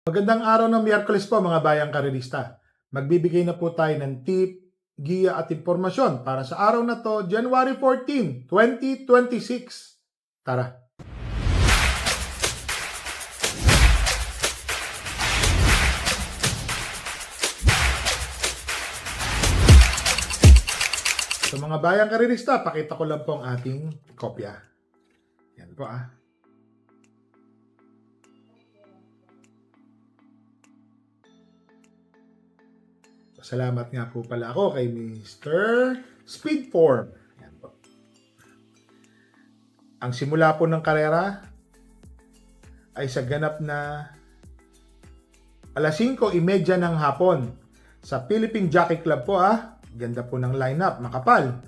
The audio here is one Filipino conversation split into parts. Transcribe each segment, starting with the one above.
Magandang araw ng Miyerkules po mga bayang karerista. Magbibigay na po tayo ng tip, giya at impormasyon para sa araw na to, January 14, 2026. Tara! Sa mga bayang karerista, pakita ko lang po ang ating kopya. Yan po . Salamat nga po pala ako kay Mr. Speedform. Yan po. Ang simula po ng karera ay sa ganap na alas 5:30 ng hapon sa Philippine Jockey Club po . Ganda po ng lineup, makapal.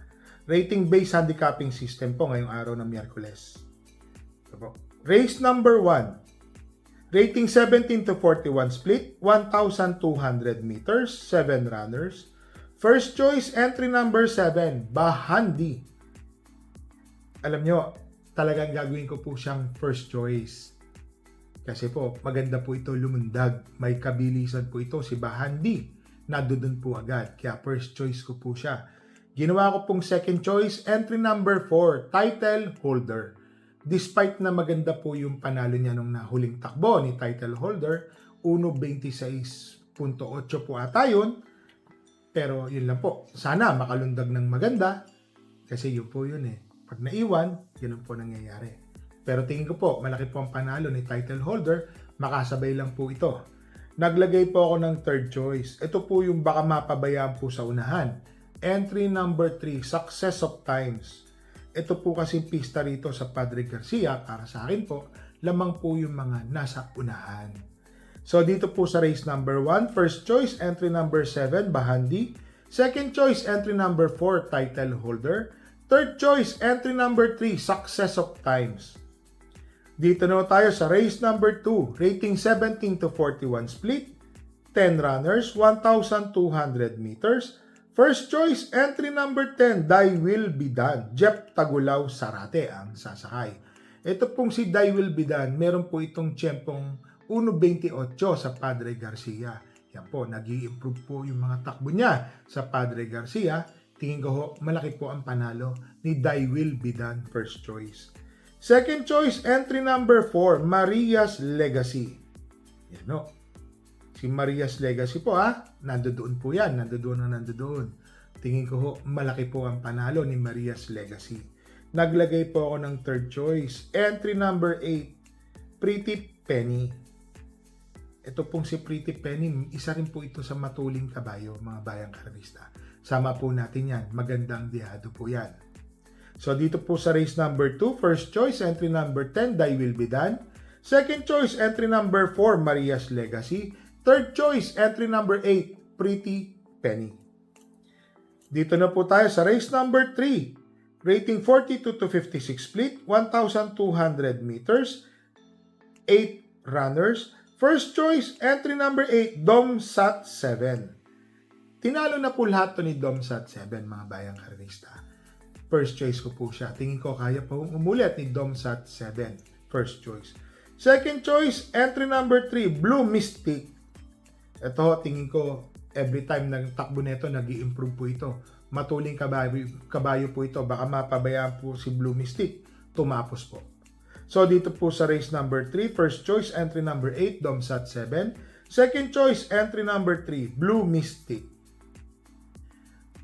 Rating based handicapping system po ngayong araw ng Miyerkules. Race number 1. Rating 17 to 41 split, 1,200 meters, 7 runners. First choice, entry number 7, Bahandi. Alam nyo, talagang gagawin ko po siyang first choice. Kasi po, maganda po ito lumundag. May kabilisan po ito si Bahandi. Nadudun po agad. Kaya first choice ko po siya. Ginawa ko pong second choice, entry number 4, title holder. Despite na maganda po yung panalo niya nung nahuling takbo ni title holder, 1.26.8 po ata yun. Pero yun lang po. Sana makalundag ng maganda. Kasi yun po yun . Pag naiwan, yun po nangyayari. Pero tingin ko po, malaki po ang panalo ni title holder. Makasabay lang po ito. Naglagay po ako ng third choice. Ito po yung baka mapabayaan po sa unahan. Entry number 3, Success of Times. Ito po kasi pista rito sa Padre Garcia, para sa akin po, lamang po yung mga nasa unahan. So dito po sa race number 1, first choice, entry number 7, Bahandi. Second choice, entry number 4, title holder. Third choice, entry number 3, Success of Times. Dito na tayo sa race number 2, rating 17 to 41 split, 10 runners, 1,200 meters. First choice, entry number 10, Thy Will Be Done. Jeff Tagulaw Sarate ang sasakay. Ito pong si Thy Will Be Done, meron po itong tiyempong 1.28 sa Padre Garcia. Yan po, nag-i-improve po yung mga takbo niya sa Padre Garcia. Tingin ko ho, malaki po ang panalo ni Thy Will Be Done, first choice. Second choice, entry number 4, Maria's Legacy. Yan o. Si Maria's Legacy po nandoon po yan, nandoon. Tingin ko ho, malaki po ang panalo ni Maria's Legacy. Naglagay po ako ng third choice. Entry number 8, Pretty Penny. Ito pong si Pretty Penny, isa rin po ito sa matuling kabayo, mga bayang karerista. Sama po natin yan, magandang dihado po yan. So dito po sa race number 2, first choice, entry number 10, Thy Will Be Done. Second choice, entry number 4, Maria's Legacy. Third choice, entry number 8, Pretty Penny. Dito na po tayo sa race number 3. Rating 42 to 56 split, 1,200 meters, 8 runners. First choice, entry number 8, Domsat 7. Tinalo na po lahat to ni Domsat 7, mga bayang karerista. First choice ko po siya. Tingin ko kaya po umulit ni Domsat 7. First choice. Second choice, entry number 3, Blue Mystic. Ito, tingin ko, every time nagtakbo nito, nag-i-improve po ito. Matuling kabayo po ito. Baka mapabayaan po si Blue Mystic. Tumapos po. So, dito po sa race number 3, first choice, entry number 8, Domsat 7. Second choice, entry number 3, Blue Mystic.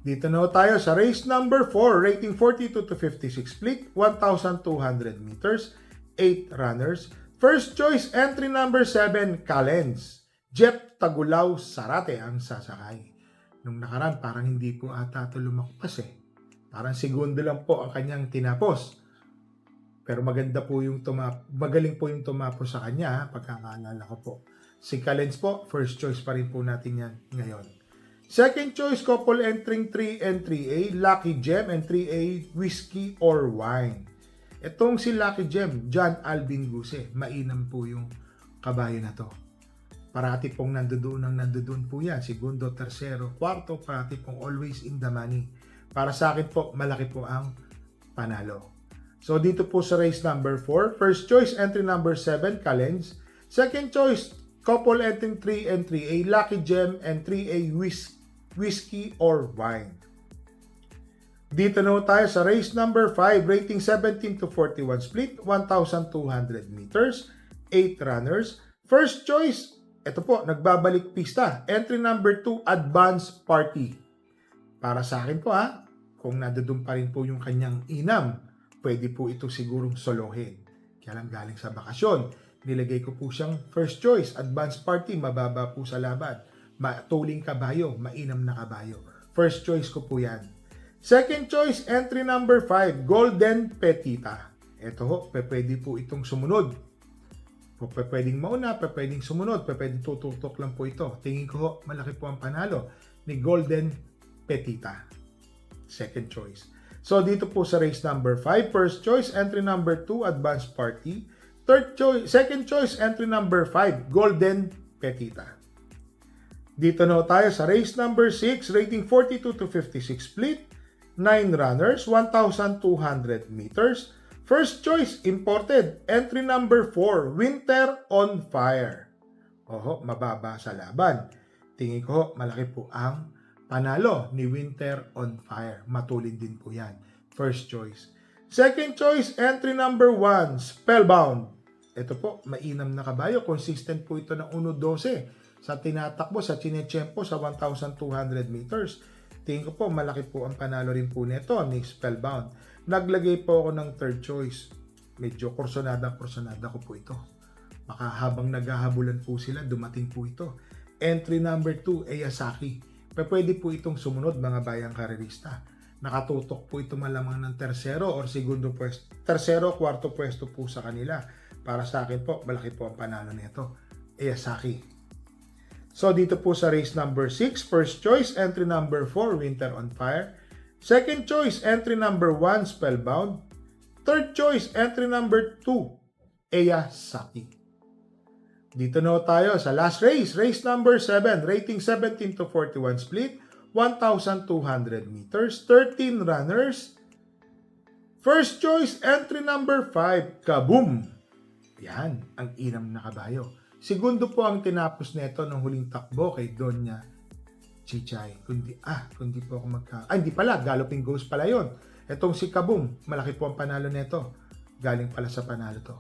Dito na tayo sa race number 4, rating 42 to 56 split, 1,200 meters, 8 runners. First choice, entry number 7, Calens. Jeff Tagulaw Sarate ang sasakay. Nung nakaraan, parang hindi po ata ito lumakpas . Parang segundo lang po ang kanyang tinapos. Pero maganda po yung magaling po yung tumapos sa kanya, pagkakaalala ko po. Si Calens po, first choice pa rin po natin yan ngayon. Second choice, couple entering 3 and 3A, Lucky Gem and 3A, Whiskey or Wine. Itong si Lucky Gem, John Alvin Guse, mainam po yung kabayo na to. Parati pong nandoon po yan. Segundo, tersero, kwarto, parati pong always in the money. Para sa akin po, malaki po ang panalo. So dito po sa race number 4, first choice entry number 7, Calens. Second choice, couple entering 3 and 3A Lucky Gem and 3A Whiskey or Wine. Dito na tayo sa race number 5, rating 17 to 41 split, 1,200 meters, 8 runners. First choice, ito po, nagbabalik pista. Entry number 2, Advance Party. Para sa akin po kung nadudun pa rin po yung kanyang inam, pwede po ito sigurong solohin. Kaya lang galing sa bakasyon. Nilagay ko po siyang first choice, Advance Party, mababa po sa laban. Matuling kabayo, mainam na kabayo. First choice ko po yan. Second choice, entry number 5, Golden Petita. Ito ho, pwede po itong sumunod. Pwedeng mauna, pwedeng sumunod, pwedeng tututok lang po ito. Tingin ko ho, malaki po ang panalo ni Golden Petita. Second choice. So dito po sa race number 5, first choice, entry number 2, Advance Party. Second choice, entry number 5, Golden Petita. Dito na tayo sa race number 6, rating 42 to 56 split, 9 runners, 1,200 meters. First choice, imported, entry number 4, Winter on Fire. Oho, mababa sa laban. Tingin ko, malaki po ang panalo ni Winter on Fire. Matulin din po yan. First choice. Second choice, entry number 1, Spellbound. Ito po, mainam na kabayo. Consistent po ito ng 1.12 sa tinatakbo, sa chinechempo sa 1,200 meters. Tingin ko po, malaki po ang panalo rin po nito ni Spellbound. Naglagay po ako ng third choice. Medyo kursonada ko po ito. Baka habang naghahabulan po sila, dumating po ito. Entry number 2, Eyasaki. Pwede po itong sumunod mga bayang karerista. Nakatutok po ito malamang ng tersero or segundo pwesto. Tersero, kwarto pwesto po sa kanila. Para sa akin po, malaki po ang panalo nito. Eyasaki. So dito po sa race number 6, first choice, entry number 4, Winter on Fire. Second choice, entry number 1, Spellbound. Third choice, entry number 2, Eyasaki. Dito na tayo sa last race, race number 7, rating 17 to 41 split, 1,200 meters, 13 runners. First choice, entry number 5, Kaboom. Yan, ang inam na kabayo. Segundo po ang tinapos nito ng huling takbo kay Donya Chichay. Kundi po ako hindi pala, Galloping Ghost pala yon. Etong si Kaboom, malaki po ang panalo nito. Galing pala sa panalo to.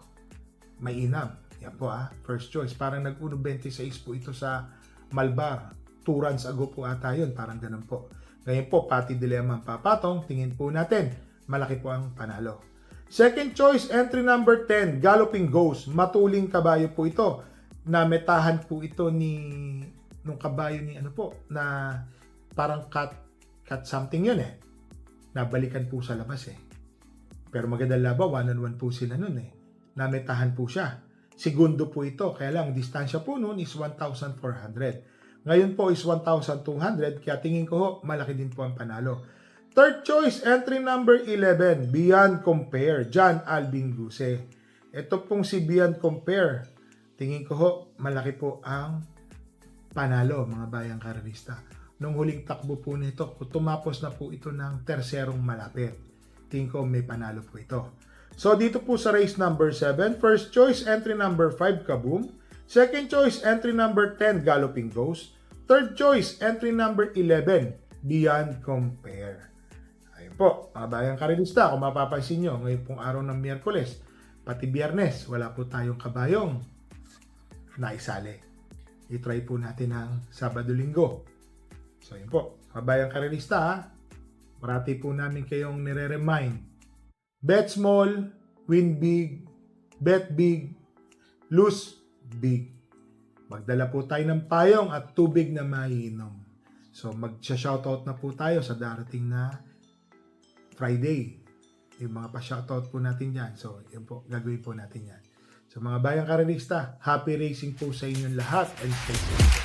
Mainam. Yan po first choice. Parang nag-1.26 po ito sa Malbar. 2 runs ago po ata yun. Parang ganun po. Ngayon po, pati dilemma ang papatong. Tingin po natin, malaki po ang panalo. Second choice, entry number 10, Galloping Ghost. Matuling kabayo po ito. Nametahan po ito nung kabayo ni na parang cut something yun Nabalikan po sa labas Pero magandang laban, 1-on-1 po sila nun Nametahan po siya. Segundo po ito, kaya lang distansya po nun is 1,400. Ngayon po is 1,200, kaya tingin ko malaki din po ang panalo. Third choice, entry number 11, Beyond Compare, John Alvin Guse. Ito pong si Beyond Compare. Tingin ko malaki po ang panalo mga bayang karerista. Nung huling takbo po nito, tumapos na po ito ng terserong malapit. Tingin ko may panalo po ito. So dito po sa race number 7, first choice entry number 5 Kaboom, second choice entry number 10 Galloping Ghost, third choice entry number 11 Beyond Compare. Ayun po, mga bayang karerista, kung mapapansin nyo, ngayon pong araw ng Miyerkules, pati Biyernes, wala po tayong kabayong naisali. I-try po natin ng Sabado-Linggo. So yun po, kabayang karerista parati po namin kayong nire-remind. Bet small, win big, bet big, lose big. Magdala po tayo ng payong at tubig na maiinom. So mag-shoutout na po tayo sa darating na Friday. Yung mga pa-shoutout po natin yan. So yun po, gagawin po natin yan. So mga bayang karerista, happy racing po sa inyong lahat and stay safe.